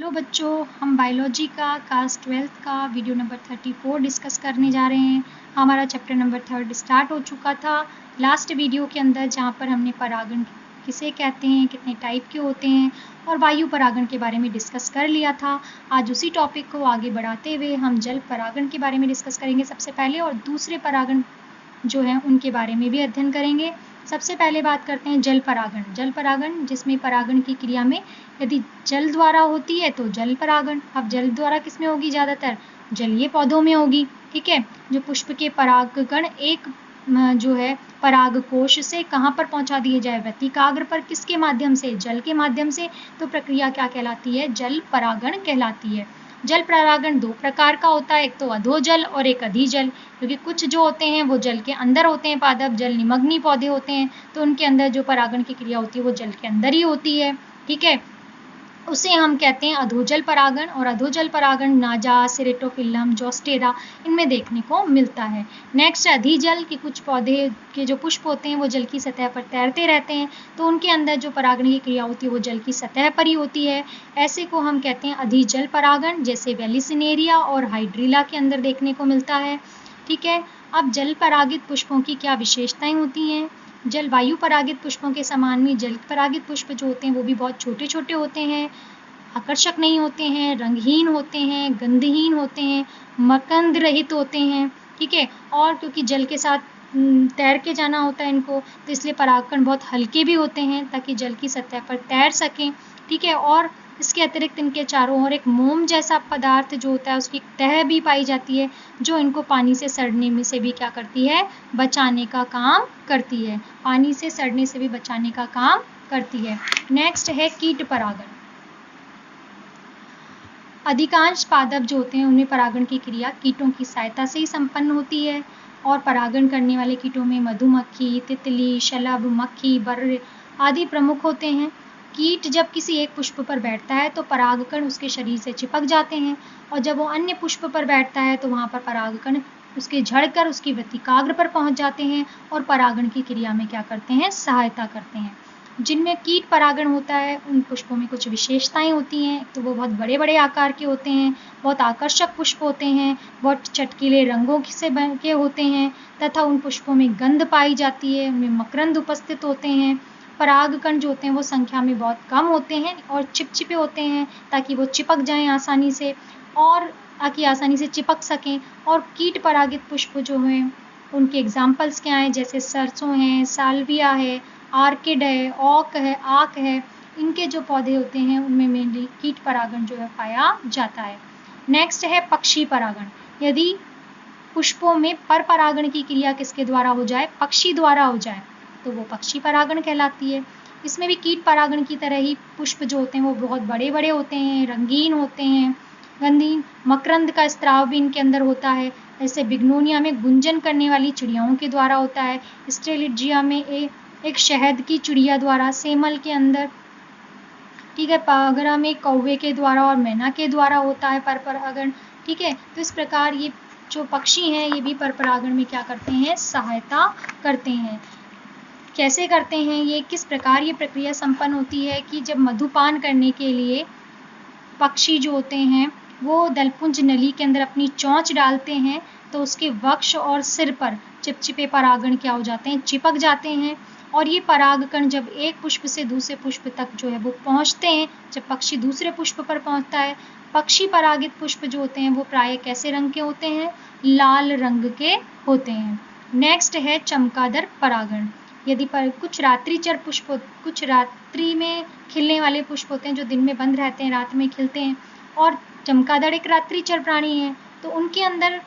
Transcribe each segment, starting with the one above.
Hello बच्चों, हम biology का क्लास 12th का वीडियो नंबर 34 डिस्कस करने जा रहे हैं। हमारा चैप्टर नंबर 3 स्टार्ट हो चुका था लास्ट वीडियो के अंदर, जहाँ पर हमने परागण किसे कहते हैं, कितने टाइप के होते हैं और वायु परागण के बारे में डिस्कस कर लिया था। आज उसी टॉपिक को आगे बढ़ाते हुए हम जल परागण के बारे में डिस्कस करेंगे सबसे पहले, और दूसरे परागण जो हैं उनके बारे में भी अध्ययन करेंगे। सबसे पहले बात करते हैं जल परागण। जल परागण जिसमें परागण की क्रिया में यदि जल द्वारा होती है तो जल परागण। अब जल द्वारा किसमें होगी? ज़्यादातर जलीय पौधों में होगी। ठीक है, जो पुष्प के परागकण एक जो है पराग कोश से कहाँ पर पहुंचा दिए जाए? व्यतिकाग्र पर। किसके माध्यम से? जल के माध्यम से। तो प्रक्रिया क्या कहलाती है? जल परागण कहलाती है। जल परागण दो प्रकार का होता है, एक तो अधोजल और एक अधिजल। क्योंकि कुछ जो होते हैं वो जल के अंदर होते हैं, पादप जल निमग्नी पौधे होते हैं, तो उनके अंदर जो परागण की क्रिया होती है वो जल के अंदर ही होती है। ठीक है, उसे हम कहते हैं अधोजल परागण। और अधोजल परागण नाजा, सेरेटोफिल्लम, जोस्टेरा इनमें देखने को मिलता है। नेक्स्ट अधिजल के कुछ पौधे के जो पुष्प होते हैं वो जल की सतह पर तैरते रहते हैं, तो उनके अंदर जो परागण की क्रिया होती है वो जल की सतह पर ही होती है। ऐसे को हम कहते हैं अधिजल परागण, जैसे वेलिसिनेरिया और हाइड्रिला के अंदर देखने को मिलता है। ठीक है, अब जल परागित पुष्पों की क्या विशेषताएं होती हैं? जलवायु परागित पुष्पों के समान में जल परागित पुष्प जो होते हैं वो भी बहुत छोटे छोटे होते हैं, आकर्षक नहीं होते हैं, रंगहीन होते हैं, गंधहीन होते हैं, मकरंद रहित होते हैं। ठीक है, और क्योंकि जल के साथ तैर के जाना होता है इनको, तो इसलिए परागकण बहुत हल्के भी होते हैं ताकि जल की सतह पर तैर सकें। ठीक है, और इसके अतिरिक्त इनके चारों ओर एक मोम जैसा पदार्थ जो होता है उसकी तह भी पाई जाती है, जो इनको पानी से सड़ने में से भी क्या करती है? बचाने का काम करती है। पानी से सड़ने से भी बचाने का काम करती है। नेक्स्ट है कीट परागण। अधिकांश पादप जो होते हैं उनमें परागण की क्रिया कीटों की सहायता से ही संपन्न होती है। और परागण करने वाले कीटों में मधुमक्खी, तितली, शलभ, मक्खी, बर्र आदि प्रमुख होते हैं। कीट जब किसी एक पुष्प पर बैठता है तो परागकण उसके शरीर से चिपक जाते हैं, और जब वो अन्य पुष्प पर बैठता है तो वहाँ पर परागकण उसके झड़कर उसकी व्यतिकाग्र पर पहुँच जाते हैं और परागण की क्रिया में क्या करते हैं? सहायता करते हैं। जिनमें कीट परागण होता है उन पुष्पों में कुछ विशेषताएं होती हैं। तो वो बहुत बड़े बड़े आकार के होते हैं, बहुत आकर्षक पुष्प होते हैं, बहुत चटकीले रंगों से बन के होते हैं, तथा उन पुष्पों में गंध पाई जाती है, उनमें मकरंद उपस्थित होते हैं। परागकण जो होते हैं वो संख्या में बहुत कम होते हैं और चिपचिपे होते हैं, ताकि वो चिपक जाएं आसानी से, और ताकि आसानी से चिपक सकें। और कीट परागित पुष्प जो हैं उनके एग्जाम्पल्स क्या हैं? जैसे सरसों है, साल्विया है, आर्किड है, ऑक है, आक है। इनके जो पौधे होते हैं उनमें मेनली कीट परागण जो है पाया जाता है। नेक्स्ट है पक्षी परागण। यदि पुष्पों में पर परागण की क्रिया किसके द्वारा हो जाए? पक्षी द्वारा हो जाए, तो वो पक्षी परागण कहलाती है। इसमें भी कीट परागण की तरह ही पुष्प जो होते हैं वो बहुत बड़े बड़े होते हैं, रंगीन होते हैं, गंधीन, मकरंद का स्त्राव भी इनके अंदर होता है। जैसे बिग्नोनिया में गुंजन करने वाली चिड़ियाओं के द्वारा होता है, स्ट्रेलिजिया में एक शहद की चिड़िया द्वारा, सेमल के अंदर, ठीक है, पागरा में कौवे के द्वारा और मैना के द्वारा होता है पर परागण। ठीक है, तो इस प्रकार ये जो पक्षी हैं ये भी पर परागण में क्या करते हैं? सहायता करते हैं। कैसे करते हैं ये? किस प्रकार ये प्रक्रिया संपन्न होती है कि जब मधुपान करने के लिए पक्षी जो होते हैं वो दलपुंज नली के अंदर अपनी चोंच डालते हैं, तो उसके वक्ष और सिर पर चिपचिपे परागण क्या हो जाते हैं? चिपक जाते हैं। और ये परागकण जब एक पुष्प से दूसरे पुष्प तक जो है वो पहुंचते हैं, जब पक्षी दूसरे पुष्प पर पहुंचता है, पक्षी परागित पुष्प जो होते हैं वो प्राय कैसे रंग के होते हैं? लाल रंग के होते हैं। नेक्स्ट है चमगादड़ परागण। यदि पर कुछ रात्रिचर पुष्प, कुछ रात्रि में खिलने वाले पुष्प होते हैं जो दिन में बंद रहते हैं, रात में खिलते हैं, और चमगादड़ एक रात्रिचर प्राणी है, तो उनके अंदर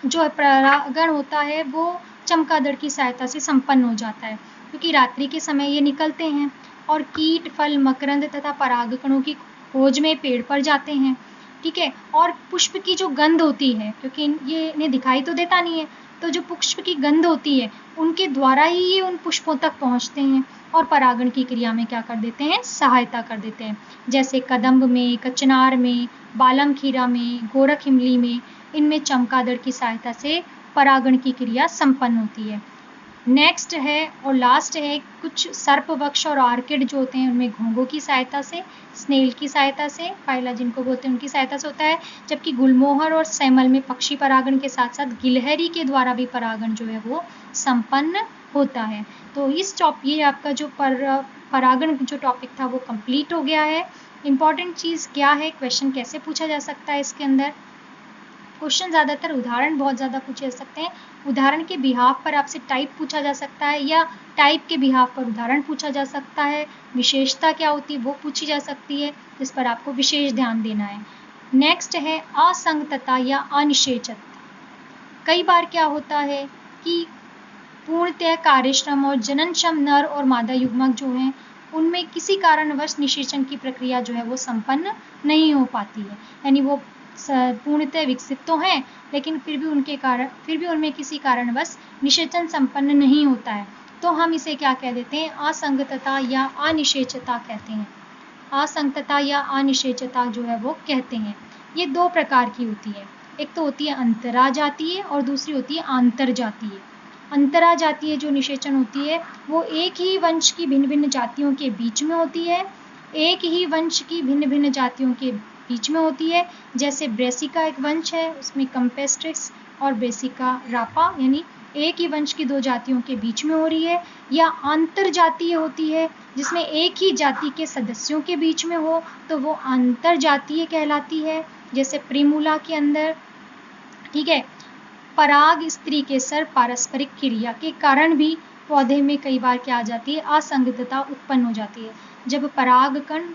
जो परागण होता है वो चमगादड़ की सहायता से संपन्न हो जाता है, क्योंकि रात्रि के समय ये निकलते हैं और कीट, फल, मकरंद तथा परागकणों की खोज में पेड़ पर जाते हैं। ठीक है, और पुष्प की जो गंध होती है, क्योंकि ये इन्हें दिखाई तो देता नहीं है, तो जो पुष्प की गंध होती है उनके द्वारा ही ये उन पुष्पों तक पहुंचते हैं और परागण की क्रिया में क्या कर देते हैं? सहायता कर देते हैं। जैसे कदम्ब में, कचनार में, बालम खीरा में, गोरख इमली में, इनमें चमगादड़ की सहायता से परागण की क्रिया संपन्न होती है। नेक्स्ट है और लास्ट है कुछ सर्पवृक्ष और आर्किड जो होते हैं उनमें घोंघों की सहायता से, स्नेल की सहायता से, फाइला जिनको बोलते हैं उनकी सहायता से होता है, जबकि गुलमोहर और सैमल में पक्षी परागण के साथ साथ गिलहरी के द्वारा भी परागण जो है वो संपन्न होता है। तो ये आपका जो परागण जो टॉपिक था वो कंप्लीट हो गया है। इंपॉर्टेंट चीज़ क्या है, क्वेश्चन कैसे पूछा जा सकता है इसके अंदर, क्वेश्चन ज़्यादातर उदाहरण बहुत ज़्यादा पूछे जा सकते हैं। उदाहरण के बिहाफ पर आपसे टाइप पूछा जा सकता है या टाइप के बिहाफ पर उदाहरण पूछा जा सकता है। विशेषता क्या होती है वो पूछी जा सकती है, जिस पर आपको विशेष ध्यान देना है। नेक्स्ट है असंगतता या अनिषेचत। कई बार क्या होता है कि पूर्णतः कार्यश्रम और जननक्षम नर और मादा युग्मक जो हैं उनमें किसी कारणवश निषेचन की प्रक्रिया जो है वो संपन्न नहीं हो पाती है, यानी वो पूर्णतः विकसित तो हैं लेकिन फिर भी उनमें किसी कारणवश निषेचन संपन्न नहीं होता है। तो हम इसे क्या कह देते हैं, असंगतता या अनिषेचता कहते हैं। असंगतता या अनिषेचता जो है वो कहते हैं। ये दो प्रकार की होती है, एक तो होती है अंतराजातीय और दूसरी होती है आंतरजातीय। अंतराजातीय जो निषेचन होती है वो एक ही वंश की भिन्न भिन्न जातियों के बीच में होती है, एक ही वंश की भिन्न भिन्न जातियों के बीच में होती है। जैसे ब्रेसिका एक वंश है, उसमें कंपेस्ट्रिक्स और ब्रेसिका रापा, यानी एक ही वंश की दो जातियों के बीच में हो रही है। या अंतरजातीय होती है जिसमें एक ही जाति के सदस्यों के बीच में हो तो वो अंतरजातीय कहलाती है, जैसे प्रिमूला के अंदर। ठीक है, पराग स्त्री केसर पारस्परिक क्रिया के कारण भी पौधे में कई बार क्या आ जाती है, असंगतता उत्पन्न हो जाती है। जब परागकण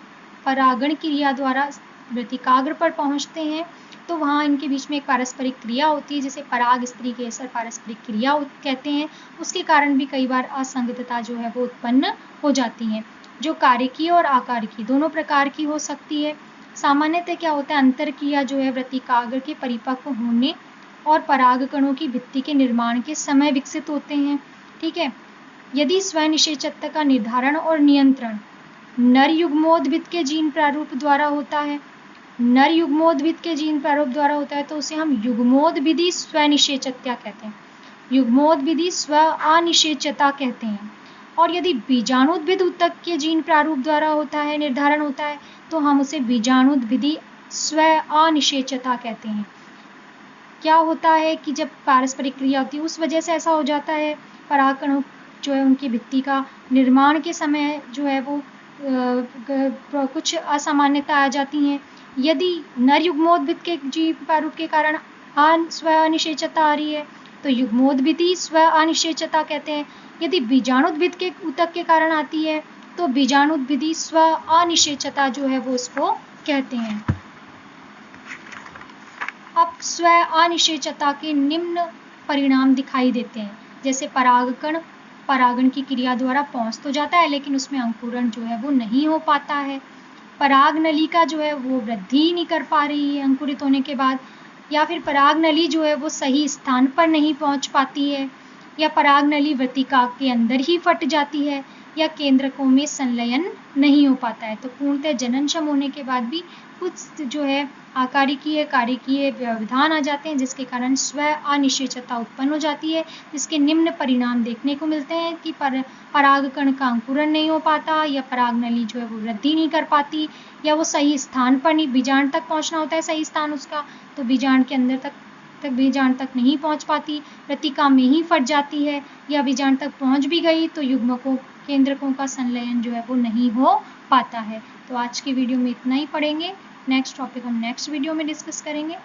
परागण क्रिया द्वारा वृत्तिकाग्र पर पहुंचते हैं तो वहाँ इनके बीच में एक पारस्परिक क्रिया होती है जिसे पराग स्त्री केसर पारस्परिक क्रिया कहते हैं। उसके कारण भी कई बार असंगतता जो है वो उत्पन्न हो जाती है, जो कार्यकीय और अकार्यकीय दोनों प्रकार की हो सकती है। सामान्यतः क्या होता है, अंतर क्रिया जो है वृत्तिकाग्र के परिपक्व होने और परागकणों की भित्ति के निर्माण के समय विकसित होते हैं। ठीक है, यदि स्वनिषेचत्व का निर्धारण और नियंत्रण नर युग्मोद्भिद के जीन प्रारूप द्वारा होता है, नर युग्मोद्भिद के जीन प्रारूप द्वारा होता है तो उसे हम युग्मोद्भिदी स्वनिषेचत्या कहते हैं, युग्मोद्भिदी स्व अनिषेचता कहते हैं। और यदि बीजाणुद्भिद ऊतक के जीन प्रारूप द्वारा होता है, निर्धारण होता है, तो हम उसे बीजाणुद्भिदी स्व अनिषेचता कहते हैं। क्या होता है कि जब पारस्परिक क्रिया होती है उस वजह से ऐसा हो जाता है, परागकण जो है उनकी भित्ति का निर्माण के समय जो है वो कुछ असामान्यता आ जाती हैं। यदि नर युग्मोद्भिद के जीव प्रारूप के कारण स्व अनिषेचता आ रही है तो युग्मोद्भिदी स्व अनिषेचता कहते हैं। यदि बीजाणुद्भिद के ऊतक के कारण आती है तो बीजाणुद्भिदी स्व अनिषेचता जो है वो उसको कहते हैं। अब स्व अनिषेचता के निम्न परिणाम दिखाई देते हैं, जैसे परागण की क्रिया द्वारा पहुंच तो जाता है लेकिन उसमें अंकुरण जो है वो नहीं हो पाता है, पराग नली का जो है वो वृद्धि नहीं कर पा रही है अंकुरित होने के बाद, या फिर पराग नली जो है वो सही स्थान पर नहीं पहुंच पाती है, या पराग नली वृत्तिका के अंदर ही फट जाती है, या केंद्रकों में संलयन नहीं हो पाता है। तो पूर्णतः जननक्षम होने के बाद भी कुछ जो है आकारिकीय कारिकीय व्यवधान आ जाते हैं जिसके कारण स्व अनिषेचता उत्पन्न हो जाती है, जिसके निम्न परिणाम देखने को मिलते हैं कि परागकण का अंकुरण नहीं हो पाता, या पराग नली जो है वो वृद्धि नहीं कर पाती, या वो सही स्थान पर नहीं, बीजांड तक पहुंचना होता है सही स्थान उसका, तो बीजांड के अंदर तक बीजांड तक नहीं पहुंच पाती, वृत्तिका में ही फट जाती है, या बीजांड तक पहुंच भी गई तो युग्मकों केंद्रकों का संलयन जो है वो नहीं हो पाता है। तो आज की वीडियो में इतना ही पढ़ेंगे, नेक्स्ट टॉपिक हम नेक्स्ट वीडियो में डिस्कस करेंगे।